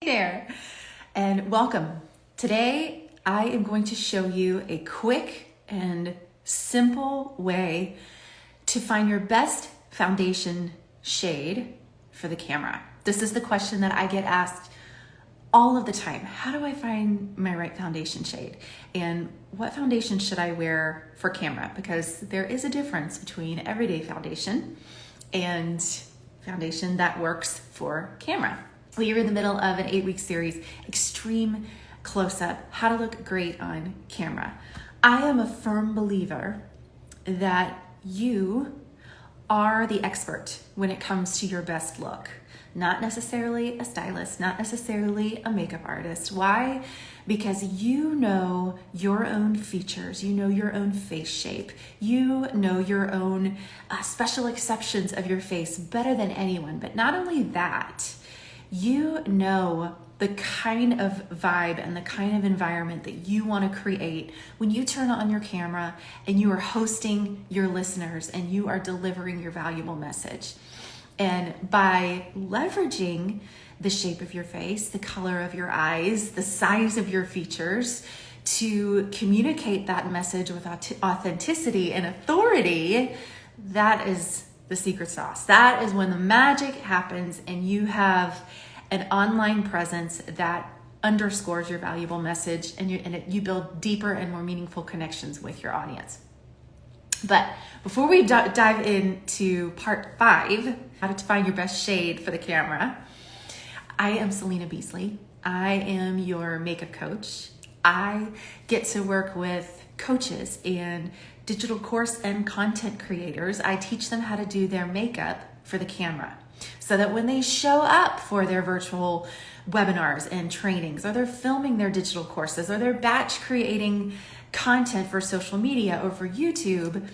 There and welcome. Today I am going to show you a quick and simple way to find your best foundation shade for the camera. This is the question that I get asked all of the time. How do I find my right foundation shade? And what foundation should I wear for camera? Because there is a difference between everyday foundation and foundation that works for camera. We are in the middle of an 8-week series, Extreme Close-Up, how to look great on camera. I am a firm believer that you are the expert when it comes to your best look. Not necessarily a stylist, not necessarily a makeup artist. Why? Because you know your own features, you know your own face shape, you know your own special exceptions of your face better than anyone. But not only that, you know the kind of vibe and the kind of environment that you want to create when you turn on your camera and you are hosting your listeners and you are delivering your valuable message. And by leveraging the shape of your face, the color of your eyes, the size of your features to communicate that message with authenticity and authority, that is the secret sauce. That is when the magic happens and you have an online presence that underscores your valuable message and you build deeper and more meaningful connections with your audience. But before we dive into part 5, how to find your best shade for the camera, I am Selena Beasley. I am your makeup coach. I get to work with coaches and digital course and content creators. I teach them how to do their makeup for the camera so that when they show up for their virtual webinars and trainings, or they're filming their digital courses, or they're batch creating content for social media or for YouTube,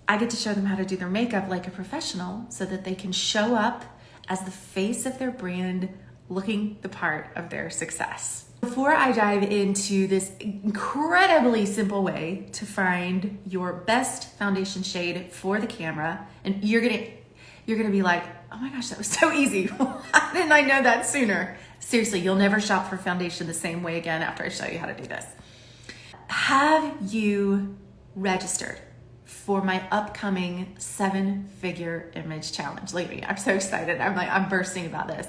I get to show them how to do their makeup like a professional so that they can show up as the face of their brand, looking the part of their success. Before I dive into this incredibly simple way to find your best foundation shade for the camera, and you're gonna be like, oh my gosh, that was so easy. Why didn't I know that sooner? Seriously, you'll never shop for foundation the same way again after I show you how to do this. Have you registered for my upcoming 7-figure image challenge? Look at me, I'm so excited. I'm bursting about this.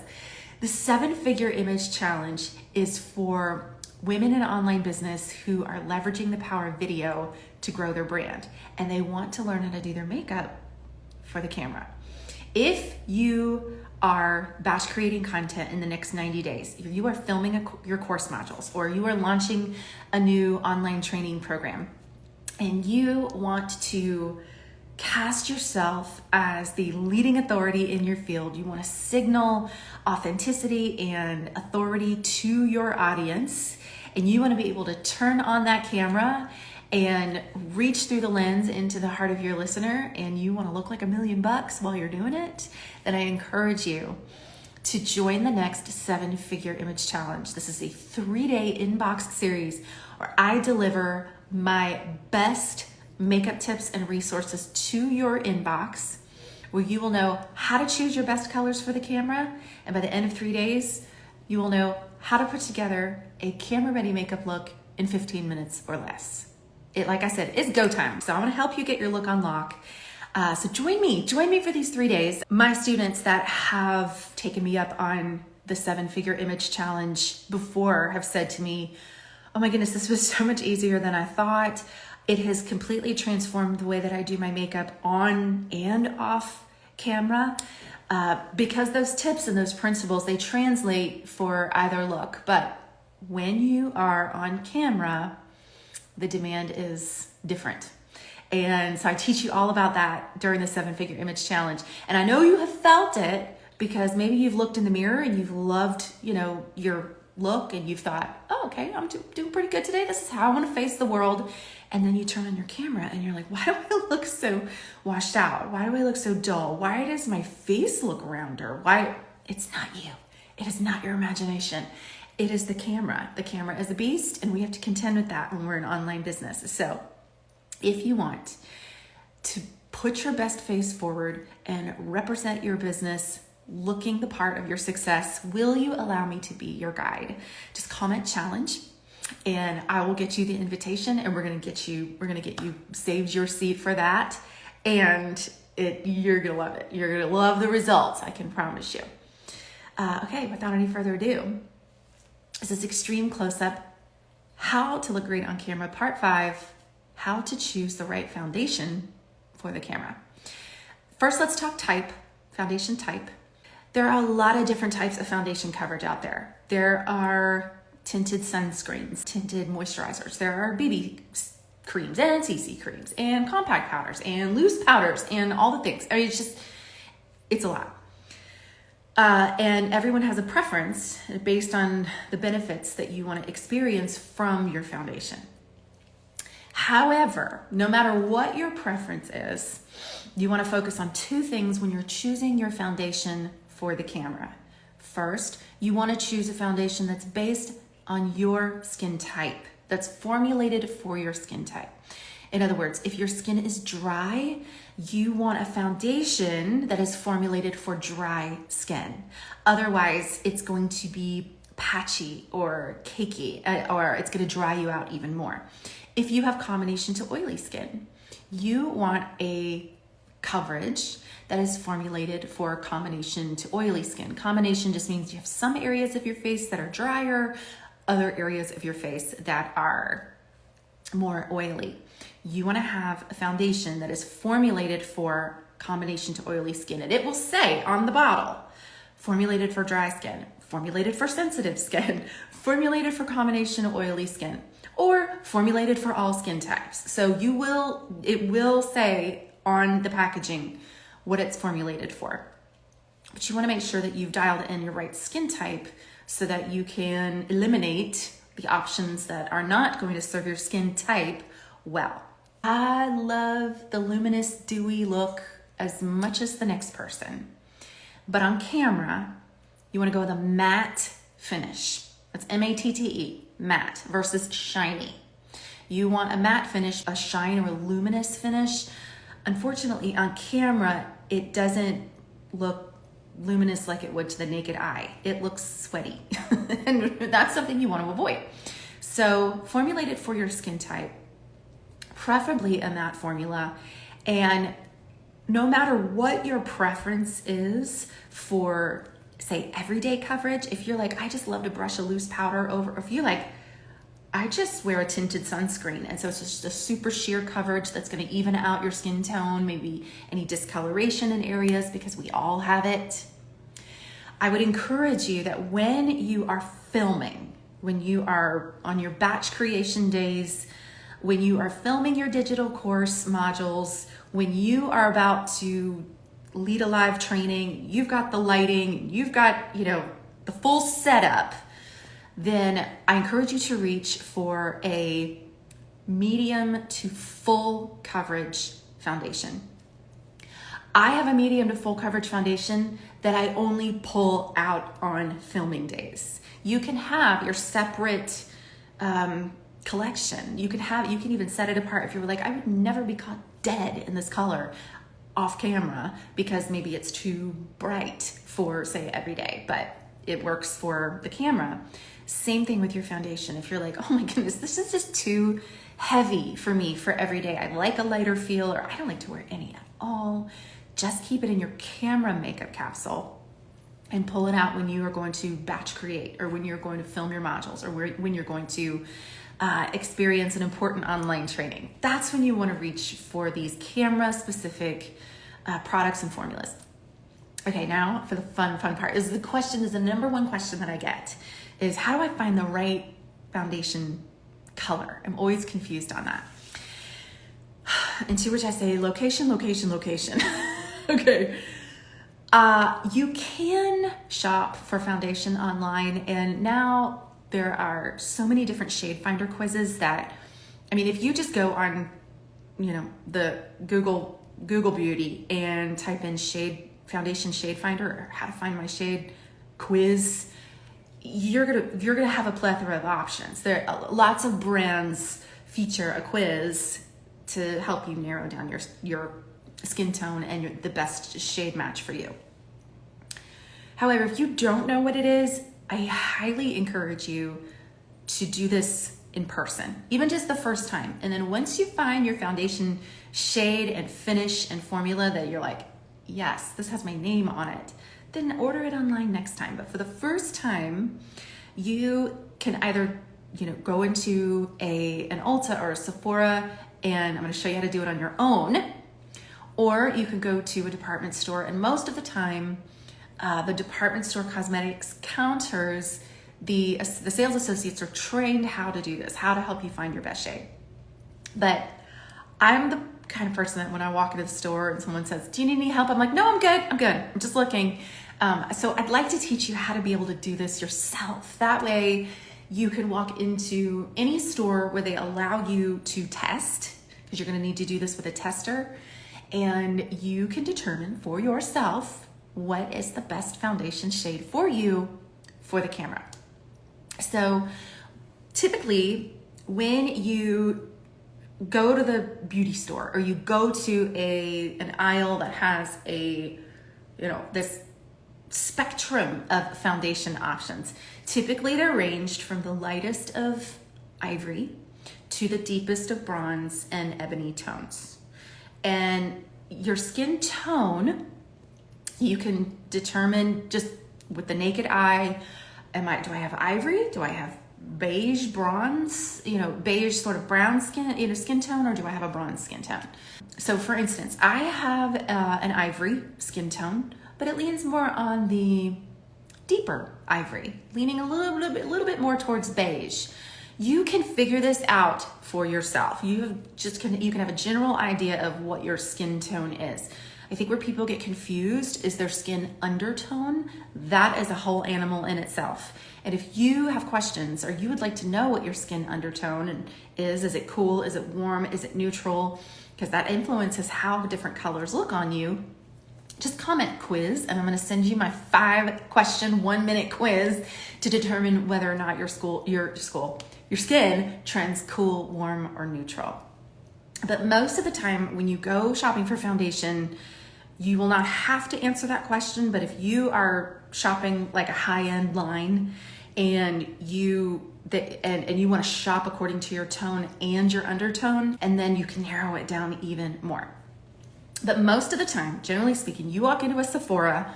The 7-figure image challenge is for women in online business who are leveraging the power of video to grow their brand, and they want to learn how to do their makeup for the camera. If you are batch creating content in the next 90 days, if you are filming your course modules, or you are launching a new online training program, and you want to cast yourself as the leading authority in your field, you want to signal authenticity and authority to your audience, and you want to be able to turn on that camera and reach through the lens into the heart of your listener, and you want to look like $1 million while you're doing it, then I encourage you to join the next 7-figure image challenge. This is a 3-day inbox series where I deliver my best makeup tips and resources to your inbox, where you will know how to choose your best colors for the camera, and by the end of 3 days, you will know how to put together a camera-ready makeup look in 15 minutes or less. Like I said, it's go time. So I want to help you get your look on lock. So join me for these 3 days. My students that have taken me up on the 7-figure image challenge before have said to me, oh my goodness, this was so much easier than I thought. It has completely transformed the way that I do my makeup on and off camera, because those tips and those principles, they translate for either look. But when you are on camera, the demand is different. And so I teach you all about that during the 7-figure image challenge. And I know you have felt it because maybe you've looked in the mirror and you've loved, your look, and you've thought, oh, okay, I'm doing pretty good today. This is how I want to face the world. And then you turn on your camera and you're like, why do I look so washed out? Why do I look so dull? Why does my face look rounder? Why? It's not you. It is not your imagination. It is the camera. The camera is a beast, and we have to contend with that when we're in online business. So if you want to put your best face forward and represent your business looking the part of your success, will you allow me to be your guide? Just comment challenge and I will get you the invitation, and we're gonna get you saved your seat for that. And you're gonna love it. You're gonna love the results, I can promise you. Okay, without any further ado, this is extreme close-up, how to look great on camera, part 5, how to choose the right foundation for the camera. First, let's talk type, foundation type. There are a lot of different types of foundation coverage out there. There are tinted sunscreens, tinted moisturizers. There are BB creams and CC creams and compact powders and loose powders and all the things. I mean, it's a lot. And everyone has a preference based on the benefits that you want to experience from your foundation. However, no matter what your preference is, you want to focus on 2 things when you're choosing your foundation for the camera. First, you want to choose a foundation that's based on your skin type, that's formulated for your skin type. In other words, if your skin is dry, you want a foundation that is formulated for dry skin. Otherwise, it's going to be patchy or cakey, or it's going to dry you out even more. If you have combination to oily skin, you want a coverage that is formulated for combination to oily skin. Combination just means you have some areas of your face that are drier, other areas of your face that are more oily. You want to have a foundation that is formulated for combination to oily skin. And it will say on the bottle, formulated for dry skin, formulated for sensitive skin, formulated for combination to oily skin, or formulated for all skin types. So it will say on the packaging what it's formulated for. But you want to make sure that you've dialed in your right skin type so that you can eliminate the options that are not going to serve your skin type well. I love the luminous, dewy look as much as the next person. But on camera, you want to go with a matte finish. That's M-A-T-T-E, matte versus shiny. You want a matte finish, a shine or a luminous finish. Unfortunately, on camera, it doesn't look luminous like it would to the naked eye. It looks sweaty, and that's something you want to avoid. So formulate it for your skin type, preferably a matte formula. And no matter what your preference is for, say, everyday coverage, if you're like, I just love to brush a loose powder over, or if you're like, I just wear a tinted sunscreen, and so it's just a super sheer coverage that's going to even out your skin tone, maybe any discoloration in areas, because we all have it. I would encourage you that when you are filming, when you are on your batch creation days, when you are filming your digital course modules, when you are about to lead a live training, you've got the lighting, you've got, the full setup, then I encourage you to reach for a medium to full coverage foundation. I have a medium to full coverage foundation that I only pull out on filming days. You can have your separate collection. You can even set it apart if you were like, I would never be caught dead in this color off camera because maybe it's too bright for, say, every day, but it works for the camera. Same thing with your foundation. If you're like, oh my goodness, this is just too heavy for me for every day. I like a lighter feel, or I don't like to wear any at all. Just keep it in your camera makeup capsule and pull it out when you are going to batch create, or when you're going to film your modules, or when you're going to experience an important online training. That's when you want to reach for these camera specific products and formulas. Okay, now for the fun part is the number one question that I get is, how do I find the right foundation color? I'm always confused on that. And to which I say, location. Okay. You can shop for foundation online, and now there are so many different shade finder quizzes that, if you just go on, the Google Beauty and type in foundation shade finder, or how to find my shade quiz, you're gonna have a plethora of options. There are lots of brands feature a quiz to help you narrow down your skin tone and the best shade match for you. However, if you don't know what it is, I highly encourage you to do this in person, even just the first time. And then once you find your foundation shade and finish and formula that you're like, yes, this has my name on it, then order it online next time. But for the first time, you can either go into an Ulta or a Sephora, and I'm going to show you how to do it on your own, or you can go to a department store. And most of the time, the department store cosmetics counters, the sales associates are trained how to do this, how to help you find your best shade. But I'm the kind of person that when I walk into the store and someone says, do you need any help? I'm like, no, I'm good. I'm just looking. So I'd like to teach you how to be able to do this yourself. That way you can walk into any store where they allow you to test, because you're going to need to do this with a tester, and you can determine for yourself what is the best foundation shade for you for the camera. So typically when you go to the beauty store, or you go to an aisle that has this spectrum of foundation options, typically they're ranged from the lightest of ivory to the deepest of bronze and ebony tones. And your skin tone, you can determine just with the naked eye. Do I have ivory? Do I have beige, bronze, beige sort of brown skin, skin tone, or do I have a bronze skin tone? So for instance, I have an ivory skin tone, but it leans more on the deeper ivory, leaning a little bit more towards beige. You can figure this out for yourself. You can have a general idea of what your skin tone is. I think where people get confused is their skin undertone. That is a whole animal in itself. And if you have questions, or you would like to know what your skin undertone is it cool? Is it warm? Is it neutral? Because that influences how different colors look on you. Just comment quiz, and I'm going to send you my 5-question 1-minute quiz to determine whether or not your skin trends cool, warm, or neutral. But most of the time when you go shopping for foundation, you will not have to answer that question. But if you are shopping like a high-end line and you want to shop according to your tone and your undertone, and then you can narrow it down even more. But most of the time, generally speaking, you walk into a Sephora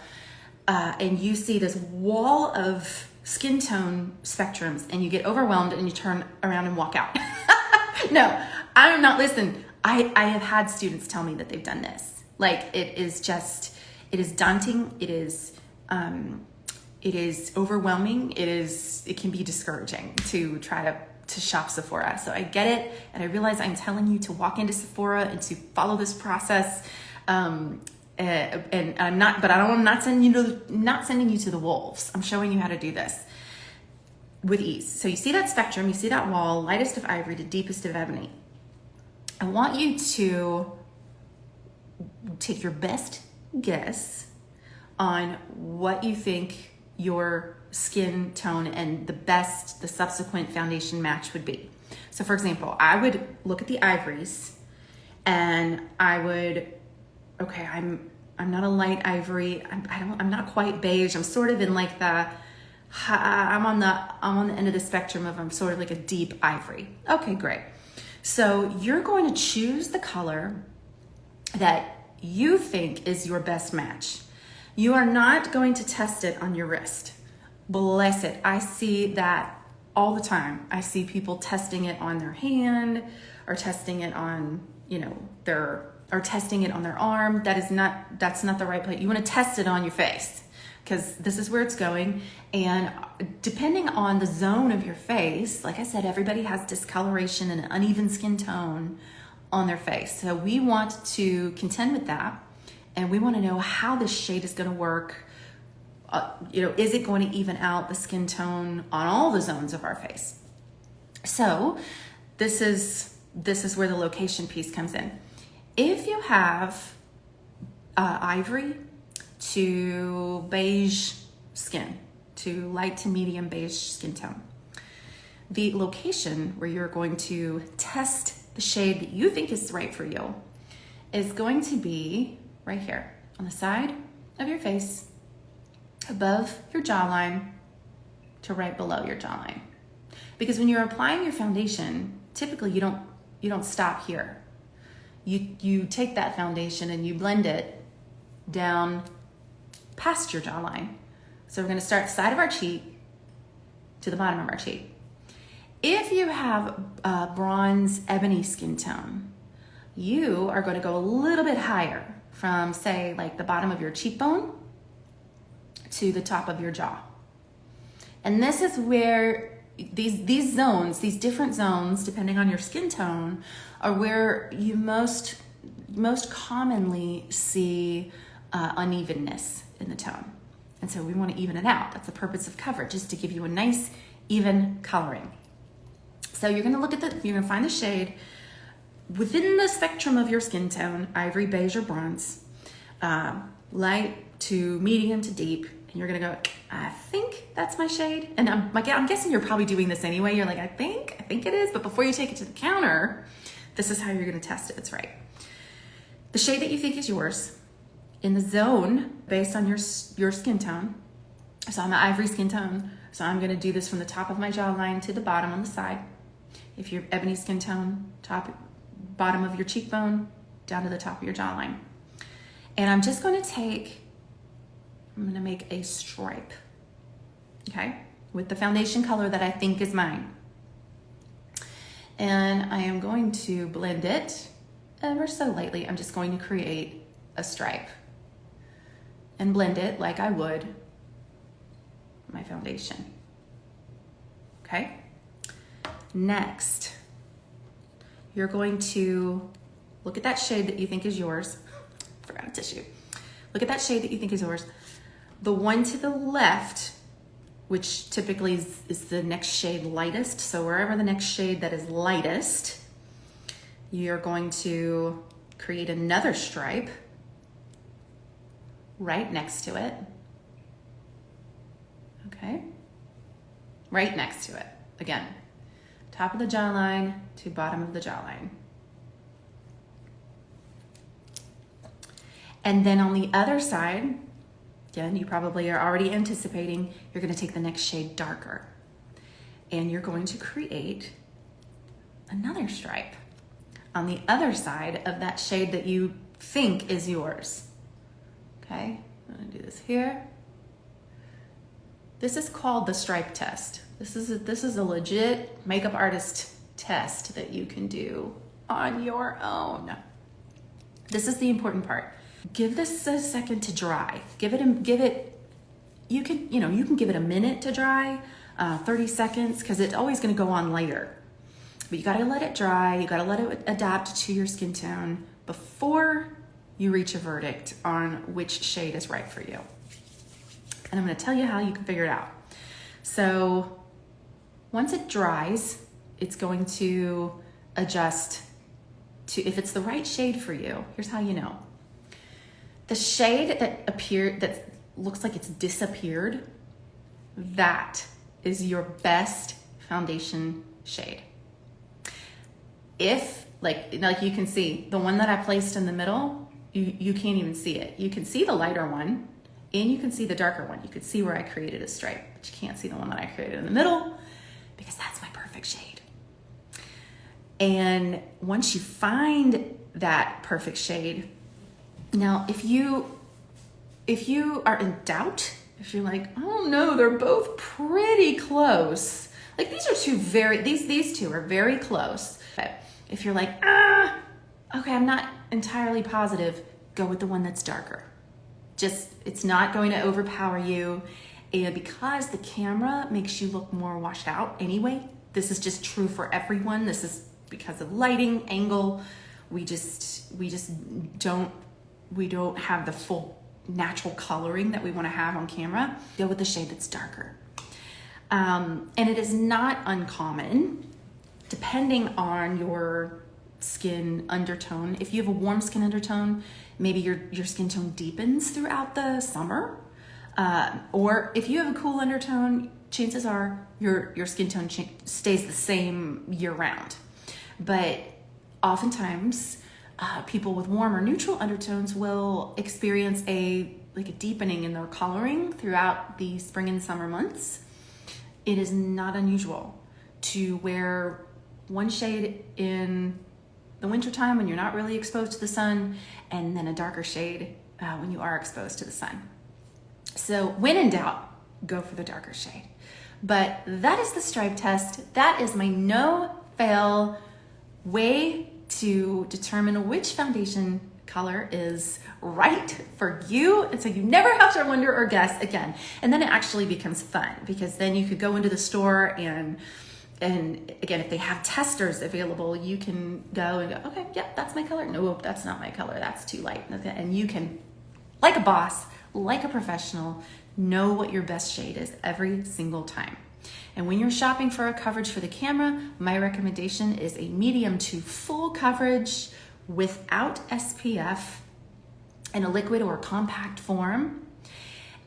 and you see this wall of skin tone spectrums, and you get overwhelmed and you turn around and walk out. No, I'm not. Listen, I have had students tell me that they've done this. Like, it is daunting. It is overwhelming. It can be discouraging to try to shop Sephora. So I get it, and I realize I'm telling you to walk into Sephora and to follow this process. And I'm not sending you to the wolves. I'm showing you how to do this with ease. So you see that spectrum, you see that wall, lightest of ivory to deepest of ebony. I want you to take your best guess on what you think your skin tone and the subsequent foundation match would be. So for example, I would look at the ivories and I would, okay, I'm not a light ivory. I'm not quite beige. I'm sort of in like I'm on the end of the spectrum of, I'm sort of like a deep ivory. Okay, great. So you're going to choose the color that you think is your best match. You are not going to test it on your wrist. Bless it. I see that all the time. I see people testing it on their hand, or testing it on, testing it on their arm. That's not the right place. You want to test it on your face, because this is where it's going. And depending on the zone of your face, like I said, everybody has discoloration and an uneven skin tone on their face. So we want to contend with that, and we want to know how this shade is going to work. Is it going to even out the skin tone on all the zones of our face? So this is where the location piece comes in. If you have ivory to beige skin, to light to medium beige skin tone, the location where you're going to test the shade that you think is right for you is going to be right here on the side of your face, above your jawline to right below your jawline. Because when you're applying your foundation, typically you don't stop here. You take that foundation and you blend it down past your jawline. So we're gonna start side of our cheek to the bottom of our cheek. If you have a bronze ebony skin tone, you are going to go a little bit higher from, say, like the bottom of your cheekbone to the top of your jaw. And this is where these zones, these different zones, depending on your skin tone, are where you most commonly see unevenness in the tone. And so we want to even it out. That's the purpose of coverage, is to give you a nice, even coloring. So you're going to you're going to find the shade within the spectrum of your skin tone, ivory, beige, or bronze, light to medium to deep. And you're going to go, I think that's my shade. And I'm guessing you're probably doing this anyway. You're like, I think it is. But before you take it to the counter, this is how you're going to test it. It's right. The shade that you think is yours in the zone based on your skin tone. So I'm an ivory skin tone. So I'm going to do this from the top of my jawline to the bottom on the side. If you're ebony skin tone, bottom of your cheekbone, down to the top of your jawline. And I'm just going to make a stripe, okay, with the foundation color that I think is mine. And I am going to blend it ever so lightly. I'm just going to create a stripe and blend it like I would my foundation, okay? Next, you're going to look at that shade that you think is yours. Forgot a tissue. Look at that shade that you think is yours. The one to the left, which typically is the next shade lightest. So wherever the next shade that is lightest, you're going to create another stripe right next to it. Okay? Right next to it. Again, top of the jawline to bottom of the jawline. And then on the other side, again, you probably are already anticipating, you're going to take the next shade darker. And you're going to create another stripe on the other side of that shade that you think is yours. Okay, I'm going to do this here. This is called the stripe test. This is a legit makeup artist test that you can do on your own. This is the important part. Give this a second to dry. You can give it a minute to dry, 30 seconds, because it's always going to go on lighter. But you got to let it dry. You got to let it adapt to your skin tone before you reach a verdict on which shade is right for you. And I'm going to tell you how you can figure it out. So once it dries, it's going to adjust to, if it's the right shade for you, here's how you know. The shade that looks like it's disappeared, that is your best foundation shade. If, like you can see, the one that I placed in the middle, you can't even see it. You can see the lighter one, and you can see the darker one. You can see where I created a stripe, but you can't see the one that I created in the middle, because that's my perfect shade. And once you find that perfect shade, now if you are in doubt, if you're like, oh no, they're both pretty close. Like these two are very close. But if you're like, okay, I'm not entirely positive, go with the one that's darker. It's not going to overpower you. And because the camera makes you look more washed out anyway, this is just true for everyone. This is because of lighting, angle. We don't have the full natural coloring that we want to have on camera. Go with the shade that's darker. And it is not uncommon, depending on your skin undertone. If you have a warm skin undertone, maybe your skin tone deepens throughout the summer. Or if you have a cool undertone, chances are your skin tone stays the same year round. But oftentimes, people with warm or neutral undertones will experience a like a deepening in their coloring throughout the spring and summer months, it is not unusual to wear one shade in the wintertime when you're not really exposed to the sun, and then a darker shade when you are exposed to the sun. So when in doubt, go for the darker shade. But that is the stripe test. That is my no-fail way to determine which foundation color is right for you, and so you never have to wonder or guess again. And then it actually becomes fun, because then you could go into the store and again, if they have testers available, you can go and go, okay, yep, that's my color. No, that's not my color. That's too light. And you can, like a boss, like a professional, know what your best shade is every single time. And when you're shopping for a coverage for the camera, my recommendation is a medium to full coverage without SPF in a liquid or compact form,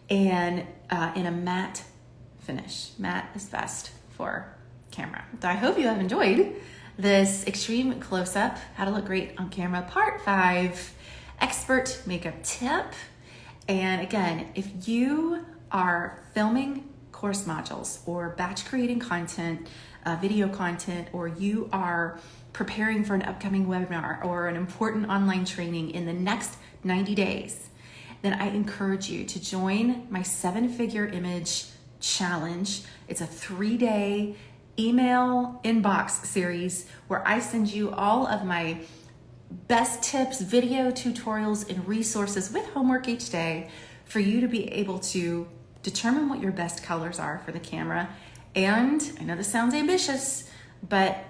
and in a matte finish. Matte is best for camera. So I hope you have enjoyed this extreme close-up, how to look great on camera, part 5, expert makeup tip. And again, if you are filming course modules or batch creating content, video content, or you are preparing for an upcoming webinar or an important online training in the next 90 days, then I encourage you to join my 7-figure image challenge. It's a 3-day email inbox series where I send you all of my best tips, video tutorials, and resources with homework each day for you to be able to determine what your best colors are for the camera. And I know this sounds ambitious, but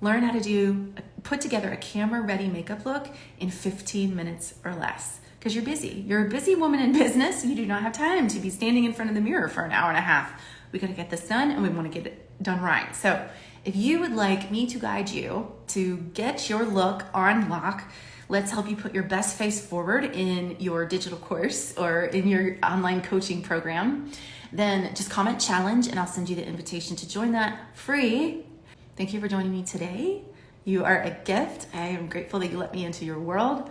learn how to put together a camera-ready makeup look in 15 minutes or less. Because you're busy. You're a busy woman in business. You do not have time to be standing in front of the mirror for an hour and a half. We gotta get this done, and we wanna get it done right. So if you would like me to guide you to get your look on lock, let's help you put your best face forward in your digital course or in your online coaching program, then just comment challenge and I'll send you the invitation to join that free. Thank you for joining me today. You are a gift. I am grateful that you let me into your world.